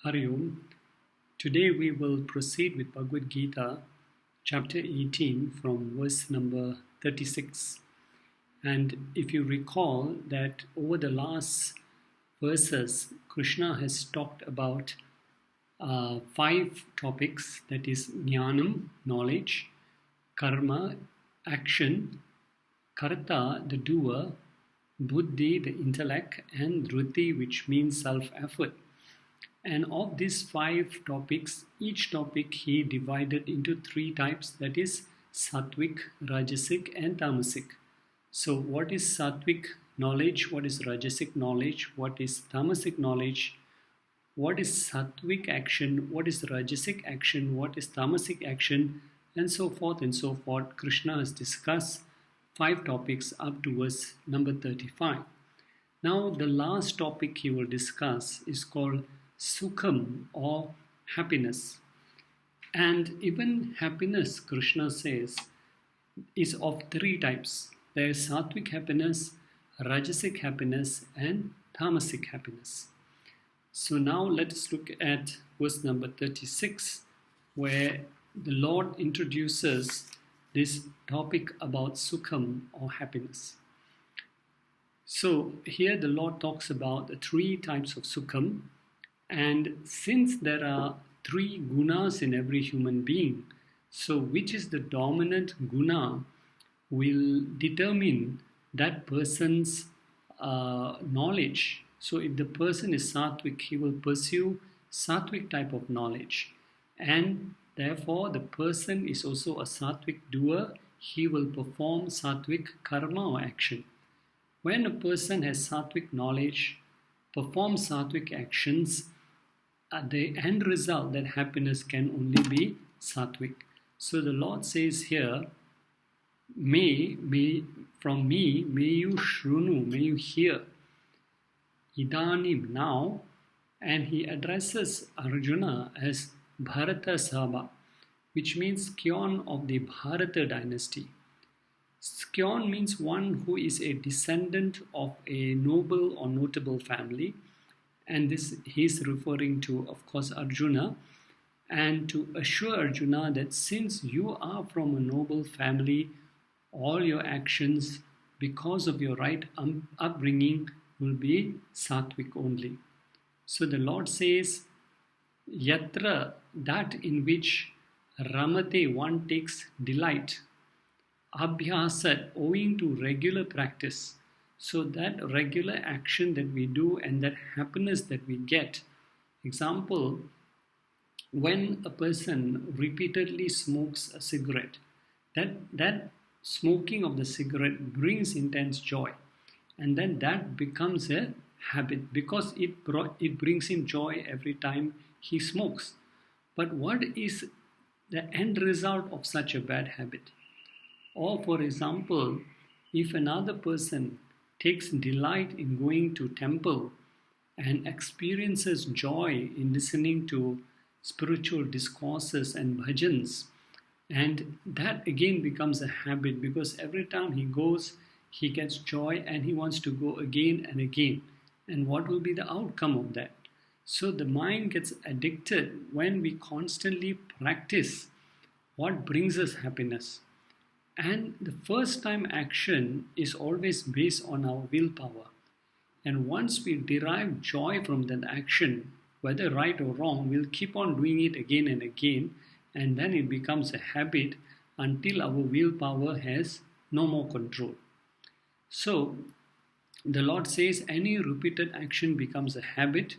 Hari Om. Today we will proceed with Bhagavad Gita, chapter 18 from verse number 36. And if you recall that over the last verses, Krishna has talked about 5 topics, that is Jnanam, knowledge, Karma, action, Karta, the doer, Buddhi, the intellect, and Dhruti, which means self-effort. And of these 5 topics, each topic he divided into 3 types, that is Sattvic, Rajasic, and Tamasic. So what is Sattvic knowledge? What is Rajasic knowledge? What is Tamasic knowledge? What is Sattvic action? What is Rajasic action? What is Tamasic action? And so forth and so forth. Krishna has discussed 5 topics up to verse number 35. Now the last topic he will discuss is called Sukham or happiness. And even happiness, Krishna says, is of 3 types. There is Sattvic happiness, Rajasic happiness, and Tamasic happiness. So now let us look at verse number 36, where the Lord introduces this topic about Sukham or happiness. So here the Lord talks about the 3 types of Sukham. And since there are 3 gunas in every human being, so which is the dominant guna will determine that person's knowledge. So if the person is Sattvic, he will pursue Sattvic type of knowledge. And therefore the person is also a Sattvic doer. He will perform Sattvic karma or action. When a person has Sattvic knowledge, performs Sattvic actions, the end result, that happiness can only be Sattvic. So the Lord says here, from me, may you shrunu, may you hear, idanim, now, and he addresses Arjuna as Bharata Sabha, which means Skyon of the Bharata dynasty. Skyon means one who is a descendant of a noble or notable family. And this he's referring to, of course, Arjuna, and to assure Arjuna that since you are from a noble family, all your actions, because of your right upbringing, will be Sattvic only. So the Lord says, Yatra, that in which Ramate, one takes delight, Abhyasat, owing to regular practice. So that regular action that we do and that happiness that we get. Example, when a person repeatedly smokes a cigarette, that smoking of the cigarette brings intense joy. And then that becomes a habit because it brings him joy every time he smokes. But what is the end result of such a bad habit? Or for example, if another person takes delight in going to temple and experiences joy in listening to spiritual discourses and bhajans, and that again becomes a habit because every time he goes, he gets joy and he wants to go again and again. And what will be the outcome of that? So the mind gets addicted when we constantly practice what brings us happiness. And the first time action is always based on our willpower. And once we derive joy from that action, whether right or wrong, we'll keep on doing it again and again. And then it becomes a habit until our willpower has no more control. So the Lord says any repeated action becomes a habit.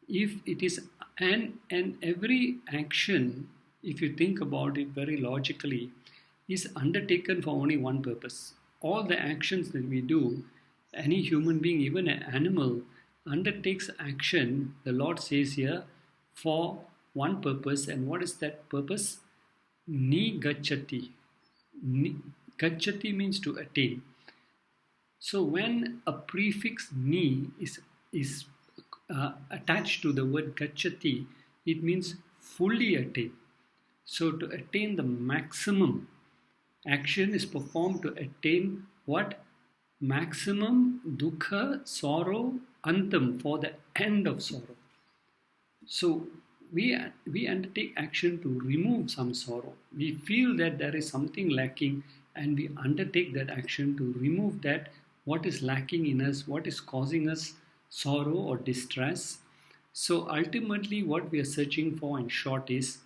If it is, and every action, if you think about it very logically, is undertaken for only one purpose. All the actions that we do, any human being, even an animal, undertakes action, the Lord says here, for one purpose. And what is that purpose? Ni gacchati. Gacchati means to attain. So when a prefix ni is attached to the word gacchati, it means fully attain. So to attain the maximum, action is performed to attain what? Maximum dukkha, sorrow, antam, for the end of sorrow. So we undertake action to remove some sorrow. We feel that there is something lacking, and we undertake that action to remove that what is lacking in us, what is causing us sorrow or distress. So ultimately, what we are searching for, in short, is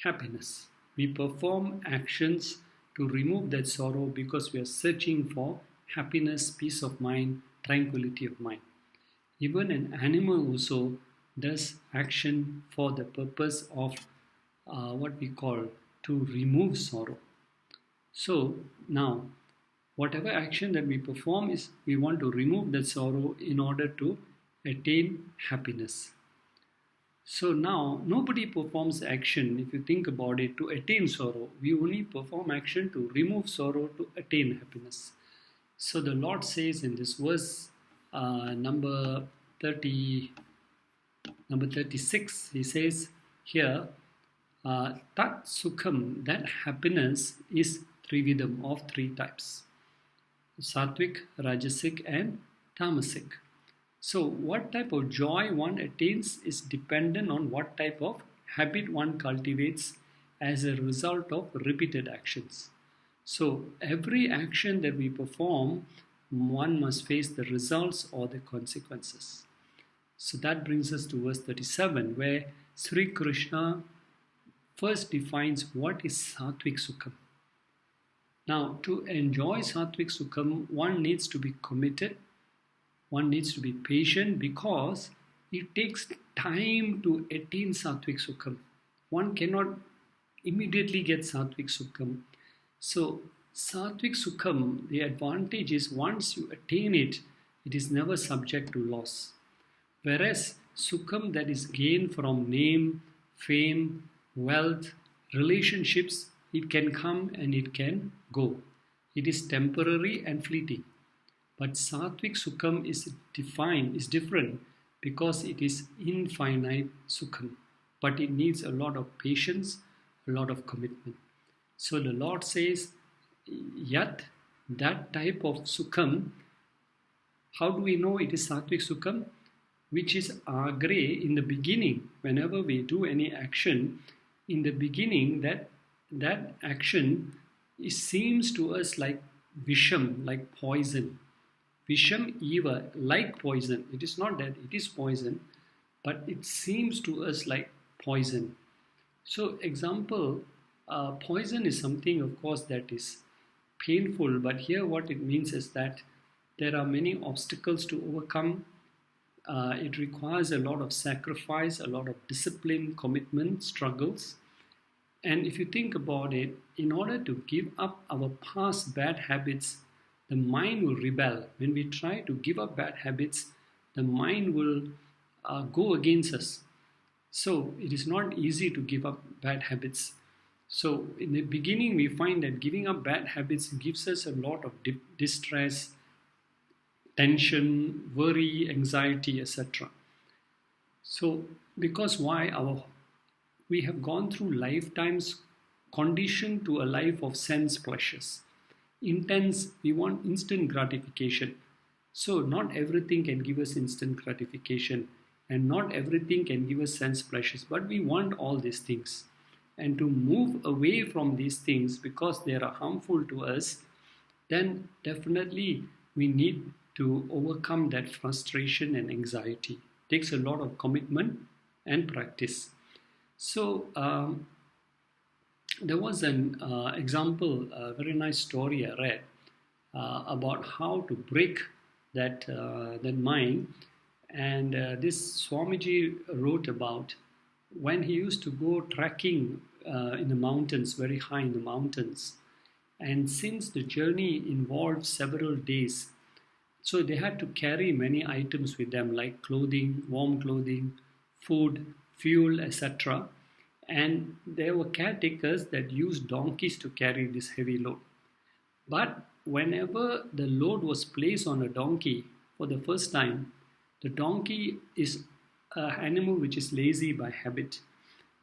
happiness. We perform actions to remove that sorrow because we are searching for happiness, peace of mind, tranquility of mind. Even an animal also does action for the purpose of what we call to remove sorrow. So now, whatever action that we perform is we want to remove that sorrow in order to attain happiness. So now, nobody performs action, if you think about it, to attain sorrow. We only perform action to remove sorrow to attain happiness. So the Lord says in this verse, number 30, number 36, He says here, Tat Sukham, that happiness is trividam, of three types: Sattvic, Rajasic, and Tamasic. So, what type of joy one attains is dependent on what type of habit one cultivates as a result of repeated actions. So, every action that we perform, one must face the results or the consequences. So, that brings us to verse 37, where Sri Krishna first defines what is Sattvic Sukham. Now, to enjoy Sattvic Sukham, one needs to be committed. One needs to be patient because it takes time to attain Sattvic Sukham. One cannot immediately get Sattvic Sukham. So, Sattvic Sukham, the advantage is once you attain it, it is never subject to loss. Whereas Sukham that is gained from name, fame, wealth, relationships, it can come and it can go. It is temporary and fleeting. But Sattvic Sukham is defined, is different because it is infinite Sukham. But it needs a lot of patience, a lot of commitment. So the Lord says, Yat, that type of Sukham, how do we know it is Sattvic Sukham? Which is agre in the beginning. Whenever we do any action, in the beginning, that action seems to us like visham, like poison. Visham eva, like poison. It is not that it is poison, but it seems to us like poison. So, example, poison is something, of course, that is painful, but here what it means is that there are many obstacles to overcome. It requires a lot of sacrifice, a lot of discipline, commitment, struggles. And if you think about it, in order to give up our past bad habits, the mind will rebel. When we try to give up bad habits, the mind will go against us. So it is not easy to give up bad habits. So in the beginning, we find that giving up bad habits gives us a lot of distress, tension, worry, anxiety, etc. So because why? We have gone through lifetimes conditioned to a life of sense pleasures. Intense, we want instant gratification. So not everything can give us instant gratification, and not everything can give us sense pleasures, but we want all these things. And to move away from these things because they are harmful to us, then definitely we need to overcome that frustration and anxiety. It takes a lot of commitment and practice. So there was an example, a very nice story I read about how to break that mind. And this Swamiji wrote about when he used to go trekking in the mountains, very high in the mountains. And since the journey involved several days, so they had to carry many items with them like clothing, warm clothing, food, fuel, etc. And there were caretakers that used donkeys to carry this heavy load. But whenever the load was placed on a donkey for the first time, the donkey is an animal which is lazy by habit.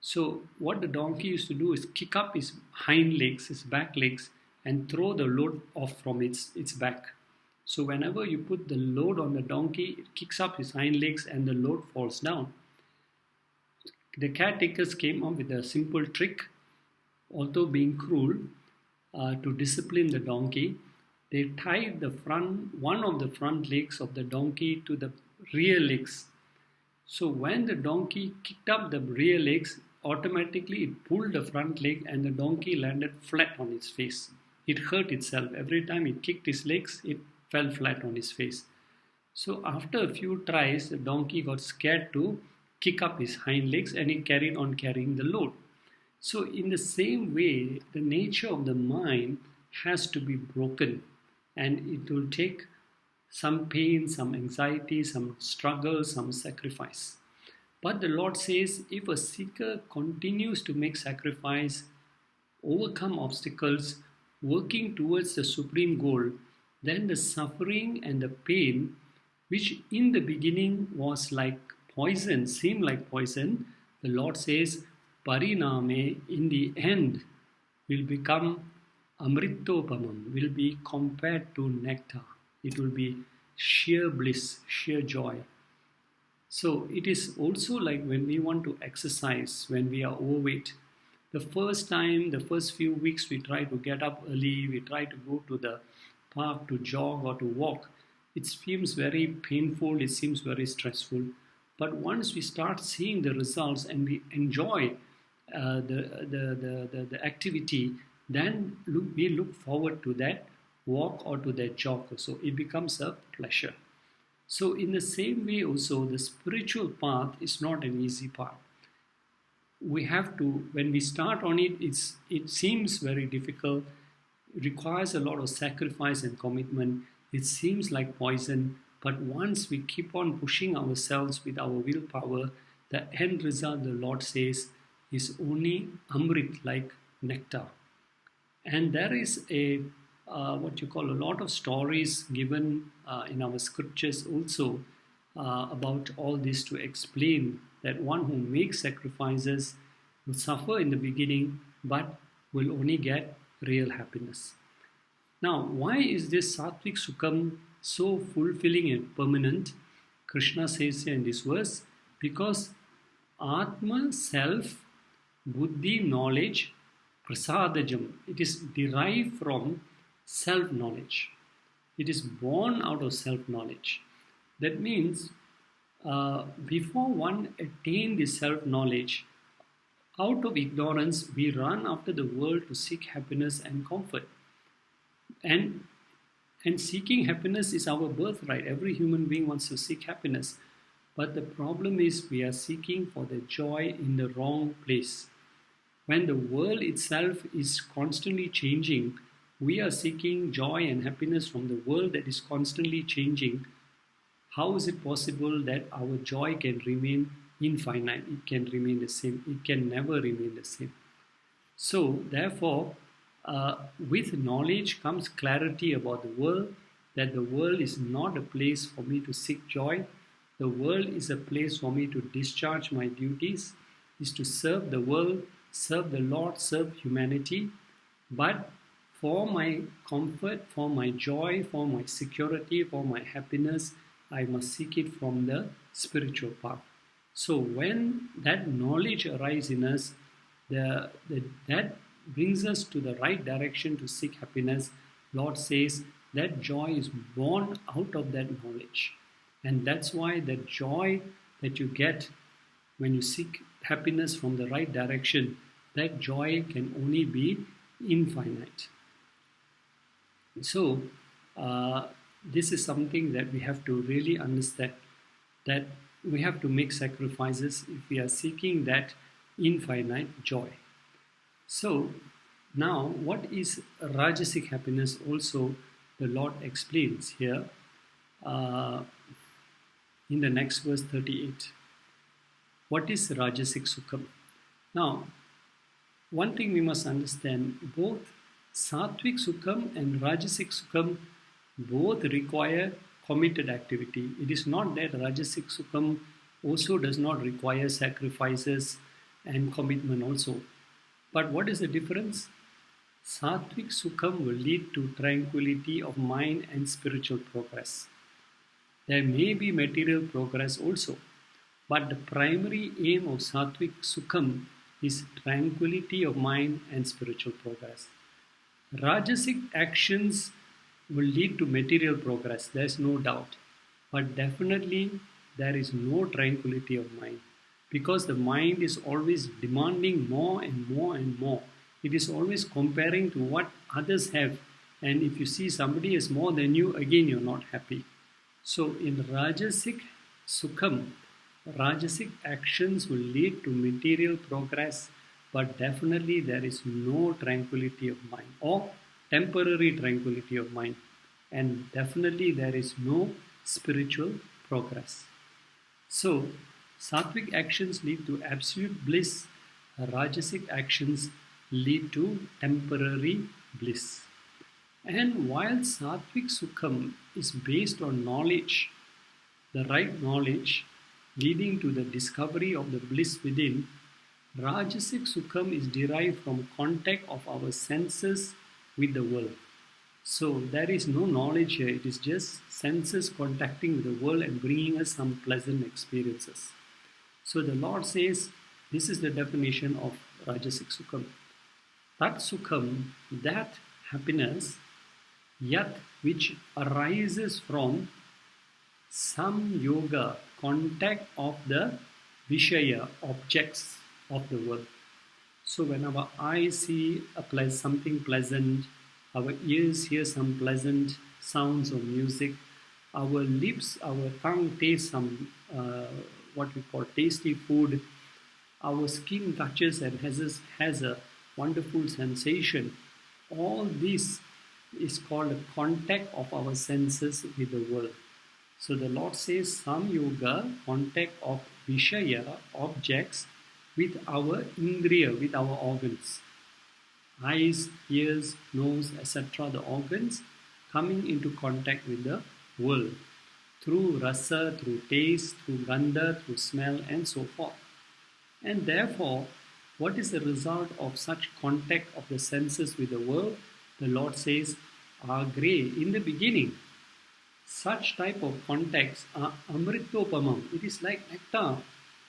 So what the donkey used to do is kick up his hind legs, his back legs, and throw the load off from its back. So whenever you put the load on the donkey, it kicks up his hind legs and the load falls down. The caretakers came up with a simple trick, although being cruel, to discipline the donkey. They tied one of the front legs of the donkey to the rear legs. So when the donkey kicked up the rear legs, automatically it pulled the front leg and the donkey landed flat on its face. It hurt itself. Every time it kicked its legs, it fell flat on its face. So after a few tries, the donkey got scared to kick up his hind legs and he carried on carrying the load. So in the same way, the nature of the mind has to be broken, and it will take some pain, some anxiety, some struggle, some sacrifice. But the Lord says, if a seeker continues to make sacrifice, overcome obstacles, working towards the supreme goal, then the suffering and the pain, which in the beginning was like poison, seemed like poison, the Lord says, Pariname, in the end, will become amritopamam, will be compared to nectar. It will be sheer bliss, sheer joy. So it is also like when we want to exercise, when we are overweight. The first few weeks, we try to get up early, we try to go to the park to jog or to walk. It seems very painful, it seems very stressful. But once we start seeing the results and we enjoy the activity, then we look forward to that walk or to that jog also. It becomes a pleasure. So in the same way also, the spiritual path is not an easy path. We have to, when we start on it, it seems very difficult. It requires a lot of sacrifice and commitment. It seems like poison, but once we keep on pushing ourselves with our willpower, the end result, the Lord says, is only amrit, like nectar. And there is a lot of stories given in our scriptures also about all this, to explain that one who makes sacrifices will suffer in the beginning but will only get real happiness. Now, why is this Sattvic Sukham so fulfilling and permanent? Krishna says here in this verse, because Atma, self, Buddhi, knowledge, Prasadajam, it is derived from self-knowledge. It is born out of self-knowledge. That means before one attains this self-knowledge, out of ignorance, we run after the world to seek happiness and comfort. And seeking happiness is our birthright. Every human being wants to seek happiness. But the problem is we are seeking for the joy in the wrong place. When the world itself is constantly changing, we are seeking joy and happiness from the world that is constantly changing. How is it possible that our joy can remain infinite? It can remain the same. It can never remain the same. So, therefore, with knowledge comes clarity about the world, that the world is not a place for me to seek joy. The world is a place for me to discharge my duties, is to serve the world, serve the Lord, serve humanity. But for my comfort, for my joy, for my security, for my happiness, I must seek it from the spiritual path. So when that knowledge arises in us, that brings us to the right direction to seek happiness. Lord says that joy is born out of that knowledge. And that's why the joy that you get when you seek happiness from the right direction, that joy can only be infinite. So, this is something that we have to really understand, that we have to make sacrifices if we are seeking that infinite joy. So, now what is Rajasic happiness? Also, the Lord explains here in the next verse 38. What is Rajasic Sukham? Now, one thing we must understand, both Sattvic Sukham and Rajasic Sukham both require committed activity. It is not that Rajasic Sukham also does not require sacrifices and commitment also. But what is the difference? Sattvic Sukham will lead to tranquility of mind and spiritual progress. There may be material progress also, But the primary aim of Sattvic Sukham is tranquility of mind and spiritual progress. Rajasic actions will lead to material progress, there's no doubt. But definitely there is no tranquility of mind because the mind is always demanding more and more and more. It is always comparing to what others have. And if you see somebody has more than you, again you're not happy. So in Rajasic Sukham, Rajasic actions will lead to material progress, but definitely there is no tranquility of mind or temporary tranquility of mind, and definitely there is no spiritual progress. So, Sattvic actions lead to absolute bliss, Rajasic actions lead to temporary bliss. And while Sattvic Sukham is based on knowledge, the right knowledge leading to the discovery of the bliss within, Rajasic Sukham is derived from contact of our senses with the world. So there is no knowledge here, it is just senses contacting with the world and bringing us some pleasant experiences. So the Lord says, this is the definition of Rajasic Sukham. Tat Sukham, that happiness, yat, which arises from some yoga, contact of the Vishaya, objects of the world. So when our eyes see something pleasant, our ears hear some pleasant sounds of music, our lips, our tongue tastes some what we call tasty food, our skin touches and has a wonderful sensation. All this is called a contact of our senses with the world. So the Lord says some yoga, contact of Vishaya, objects, with our indriya, with our organs. Eyes, ears, nose, etc. the organs coming into contact with the world through rasa, through taste, through gandha, through smell and so forth. And therefore, what is the result of such contact of the senses with the world? The Lord says, agre, in the beginning, such type of contacts are amritopamam. It is like nectar.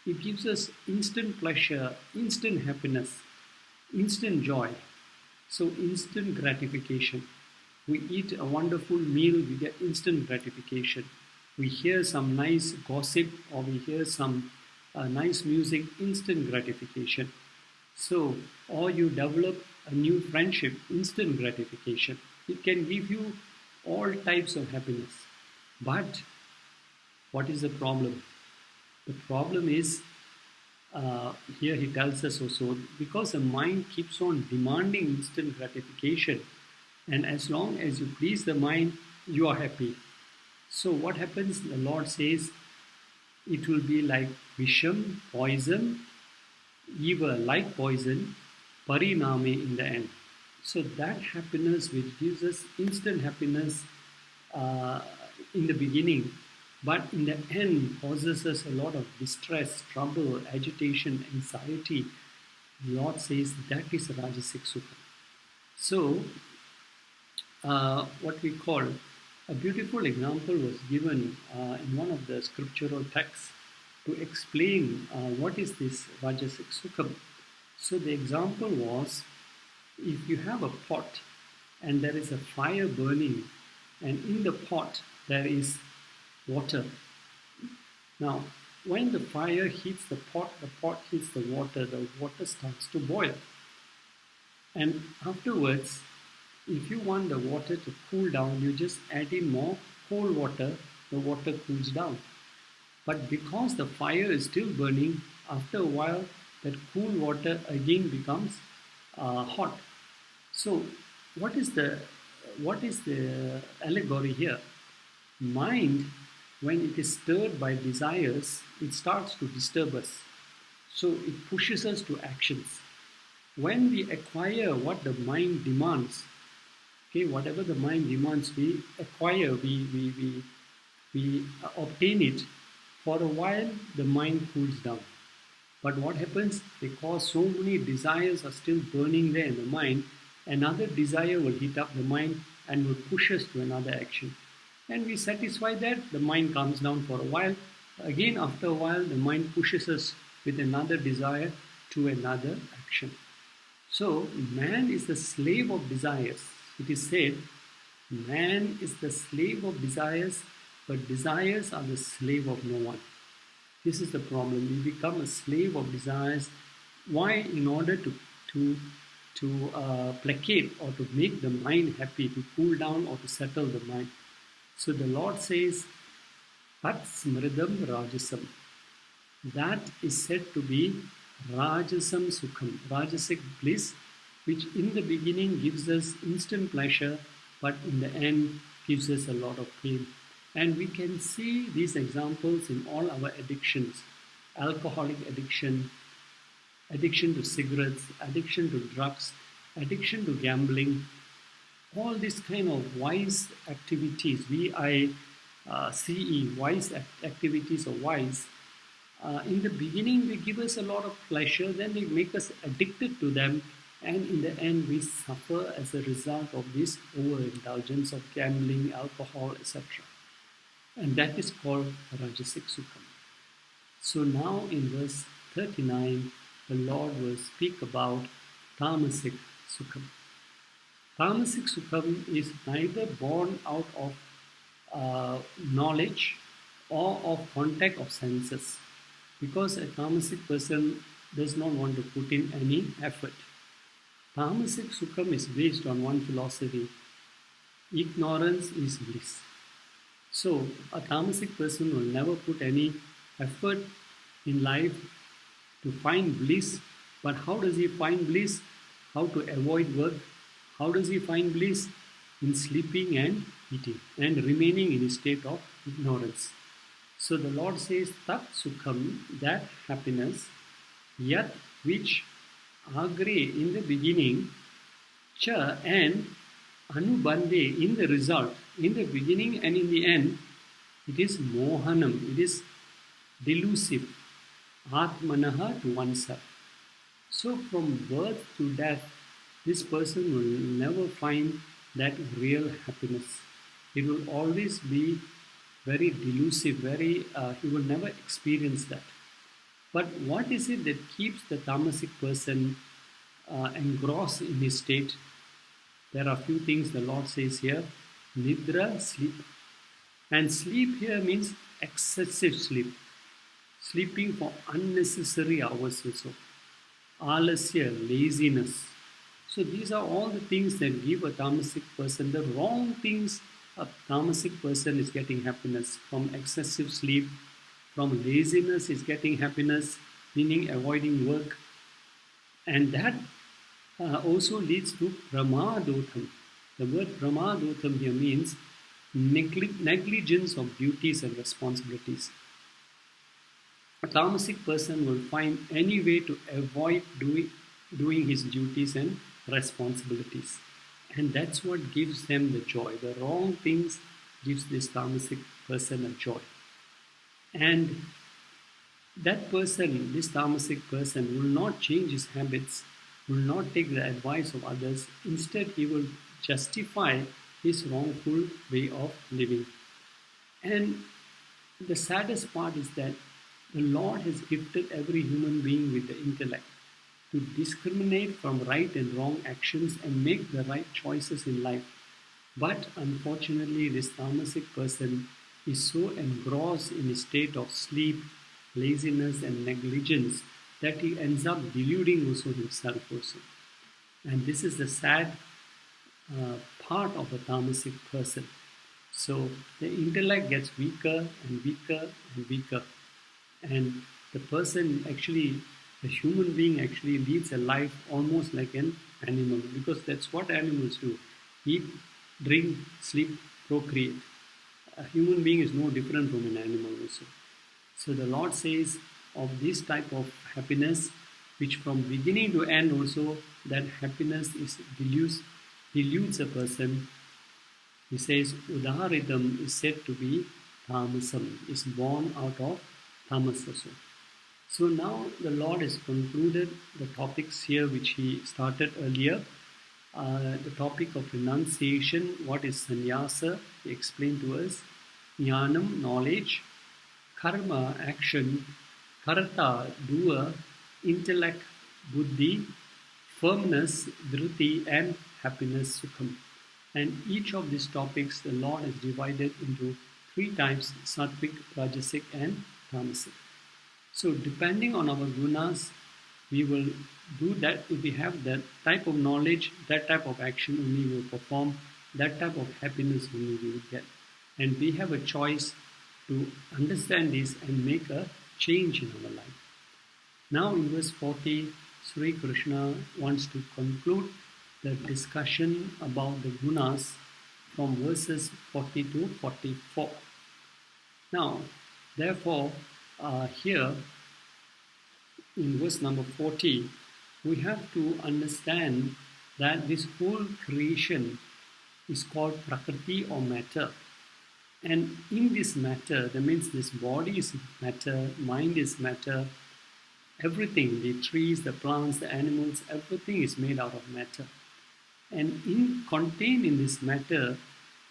It gives us instant pleasure, instant happiness, instant joy. So instant gratification. We eat a wonderful meal, we get instant gratification. We hear some nice gossip or we hear some nice music, instant gratification. So, or you develop a new friendship, instant gratification. It can give you all types of happiness. But what is the problem? The problem is, here he tells us also, because the mind keeps on demanding instant gratification, and as long as you please the mind, you are happy. So what happens? The Lord says, it will be like visham, poison, evil, like poison, pariname in the end. So that happiness which gives us instant happiness in the beginning, but in the end causes us a lot of distress, trouble, agitation, anxiety. The Lord says that is Rajasic Sukha. So, what we call a beautiful example was given in one of the scriptural texts to explain what is this Rajasic Sukha. So the example was, if you have a pot and there is a fire burning and in the pot there is water. Now, when the fire heats the pot heats the water starts to boil. And afterwards, if you want the water to cool down, you just add in more cold water, the water cools down. But because the fire is still burning, after a while, that cool water again becomes hot. So, what is the allegory here? Mind, when it is stirred by desires, it starts to disturb us. So it pushes us to actions. When we acquire what the mind demands, okay, whatever the mind demands, we acquire, we obtain it. For a while, the mind cools down. But what happens? Because so many desires are still burning there in the mind, another desire will heat up the mind and will push us to another action. And we satisfy that, the mind calms down for a while, Again, after a while, the mind pushes us with another desire to another action. So, man is the slave of desires. It is said, man is the slave of desires, but desires are the slave of no one. This is the problem. We become a slave of desires. Why? In order to placate or to make the mind happy, to cool down or to settle the mind. So the Lord says, Tat smridam rajasam. That is said to be rajasam sukham, rajasic bliss, which in the beginning gives us instant pleasure, but in the end gives us a lot of pain. And we can see these examples in all our addictions: alcoholic addiction, addiction to cigarettes, addiction to drugs, addiction to gambling, all these kind of wise activities, VICE, wise activities or wise, in the beginning they give us a lot of pleasure, then they make us addicted to them, and in the end we suffer as a result of this overindulgence of gambling, alcohol, etc. And that is called Rajasic Sukham. So now in verse 39, the Lord will speak about Tamasic Sukham. Tamasic Sukham is neither born out of knowledge or of contact of senses, because a tamasic person does not want to put in any effort. Tamasic Sukham is based on one philosophy: ignorance is bliss. So a tamasic person will never put any effort in life to find bliss. But how does he find bliss? How to avoid work? How does he find bliss? In sleeping and eating and remaining in a state of ignorance. So the Lord says, Tat Sukham, that happiness, Yat, which Agre, in the beginning, Cha, and Anubandhe, in the result, in the beginning and in the end, it is Mohanam, it is delusive, Atmanaha, to oneself. So from birth to death, this person will never find that real happiness. It will always be very delusive, he will never experience that. But what is it that keeps the tamasic person engrossed in his state? There are a few things the Lord says here. Nidra, sleep. And sleep here means excessive sleep. Sleeping for unnecessary hours also. Alasya, laziness. So these are all the things that give a tamasic person the wrong things. A tamasic person is getting happiness from excessive sleep, from laziness is getting happiness, meaning avoiding work. And that also leads to pramadotham. The word pramadotham here means negligence of duties and responsibilities. A tamasic person will find any way to avoid doing his duties and responsibilities. And that's what gives them the joy. The wrong things gives this tamasic person a joy. And that person, this tamasic person, will not change his habits, will not take the advice of others. Instead, he will justify his wrongful way of living. And the saddest part is that the Lord has gifted every human being with the intellect to discriminate from right and wrong actions and make the right choices in life. But unfortunately, this tamasic person is so engrossed in a state of sleep, laziness, and negligence that he ends up deluding also himself also. And this is the sad part of a tamasic person. So the intellect gets weaker and weaker and weaker. And the person actually, the human being actually leads a life almost like an animal, because that's what animals do: eat, drink, sleep, procreate. A human being is no different from an animal also. So the Lord says of this type of happiness, which from beginning to end also, that happiness is deludes a person. He says Udharitam is said to be tamasam, is born out of tamas also. So now the Lord has concluded the topics here which he started earlier. The topic of renunciation, what is sannyasa, he explained to us. Jnanam, knowledge. karma, action, karta, doer, intellect, buddhi, firmness, dhruti, and happiness, sukham. And each of these topics the Lord has divided into three types: sattvic, rajasic, and tamasic. So depending on our gunas, we will do that. If we have that type of knowledge, that type of action only we will perform, that type of happiness only we will get. And we have a choice to understand this and make a change in our life. Now in verse 40, Sri Krishna wants to conclude the discussion about the gunas from verses 40 to 44. Now, therefore, here in verse number 40, we have to understand that this whole creation is called Prakriti or matter. And in this matter, that means this body is matter, mind is matter, everything, the trees, the plants, the animals, everything is made out of matter. And contained in this matter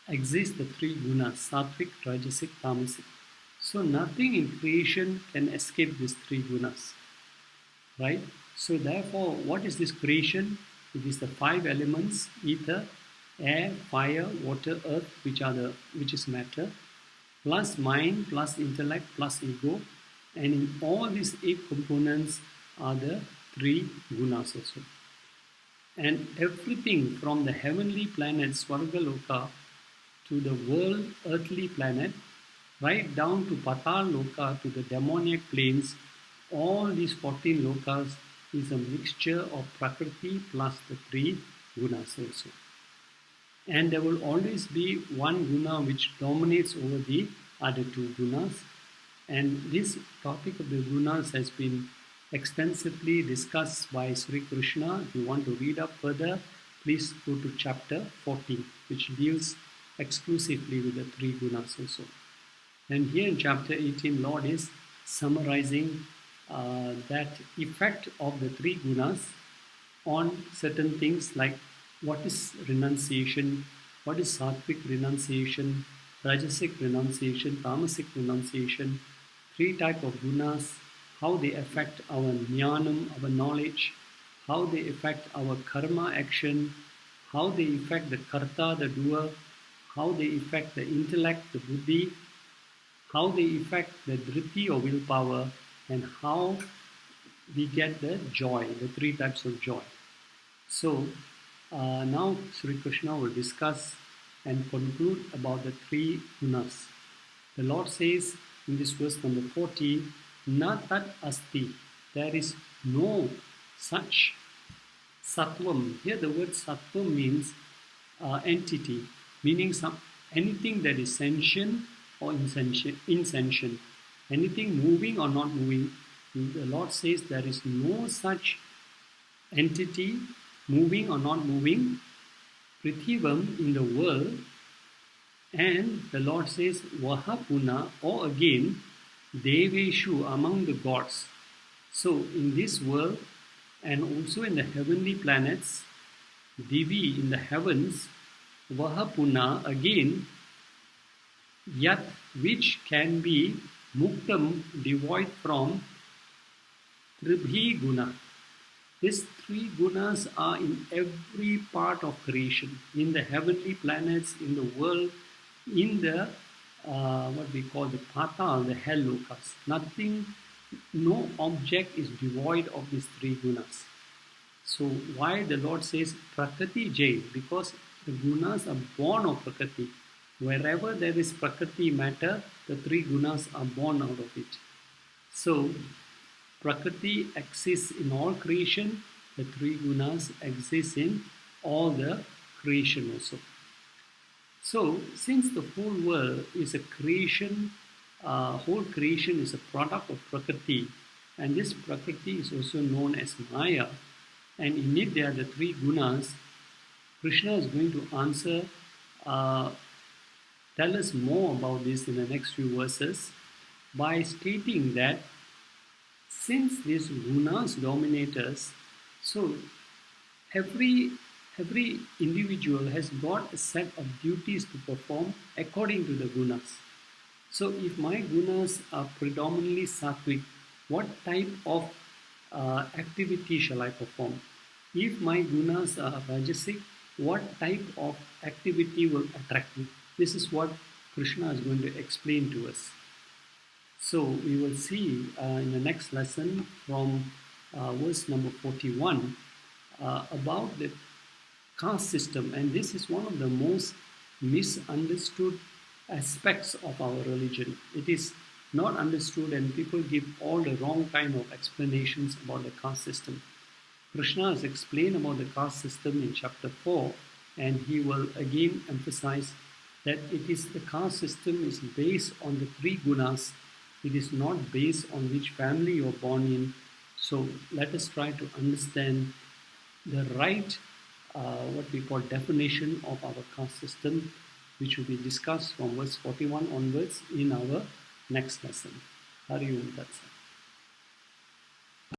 exist the three gunas, sattvic, rajasic, tamasic. So nothing in creation can escape these three gunas, right? So therefore, what is this creation? It is the five elements: ether, air, fire, water, earth, which is matter, plus mind, plus intellect, plus ego. And in all these 8 components are the 3 gunas also. And everything from the heavenly planet Swargaloka to the world earthly planet, right down to Patal Loka, to the demoniac planes, all these 14 lokas is a mixture of Prakriti plus the 3 gunas also. And there will always be one guna which dominates over the other 2 gunas. And this topic of the gunas has been extensively discussed by Sri Krishna. If you want to read up further, please go to chapter 14, which deals exclusively with the 3 gunas also. And here in chapter 18, Lord is summarizing that effect of the 3 gunas on certain things, like what is renunciation, what is sattvic renunciation, rajasic renunciation, tamasic renunciation, 3 types of gunas, how they affect our jnanam, our knowledge, how they affect our karma action, how they affect the karta, the doer, how they affect the intellect, the buddhi, how they affect the dhruti or willpower, and how we get the joy, the 3 types of joy. So now Sri Krishna will discuss and conclude about the 3 gunas. The Lord says in this verse number 40, Na tat asti, there is no such sattvam. Here the word sattvam means entity, meaning anything that is sentient or insentient, anything moving or not moving. The Lord says there is no such entity, moving or not moving, prithivam, in the world. And the Lord says, Vahapuna, or again, Deveshu, among the gods. So in this world and also in the heavenly planets, Divi, in the heavens, Vahapuna, again, Yat, which can be Muktam, devoid from Tribhi Guna. These 3 gunas are in every part of creation, in the heavenly planets, in the world, in the what we call the patal, the hell lokas. Nothing, no object is devoid of these 3 gunas. So why the Lord says Prakriti Jai? Because the gunas are born of Prakriti. Wherever there is Prakriti matter, the 3 gunas are born out of it. So Prakriti exists in all creation, the 3 gunas exist in all the creation also. So, since the whole world is a creation, whole creation is a product of Prakriti, and this Prakriti is also known as Maya, and in it there are the 3 gunas, Krishna is going to answer, tell us more about this in the next few verses by stating that since these gunas dominate us, so every individual has got a set of duties to perform according to the gunas. So if my gunas are predominantly sattvic, what type of activity shall I perform? If my gunas are rajasic, what type of activity will attract me? This is what Krishna is going to explain to us. So we will see in the next lesson from verse number 41 about the caste system, and this is one of the most misunderstood aspects of our religion. It is not understood, and people give all the wrong kind of explanations about the caste system. Krishna has explained about the caste system in chapter 4, and he will again emphasize that the caste system is based on the three gunas. It is not based on which family you're born in. So let us try to understand the right, what we call definition of our caste system, which will be discussed from verse 41 onwards in our next lesson. Hari Om Tat Sat.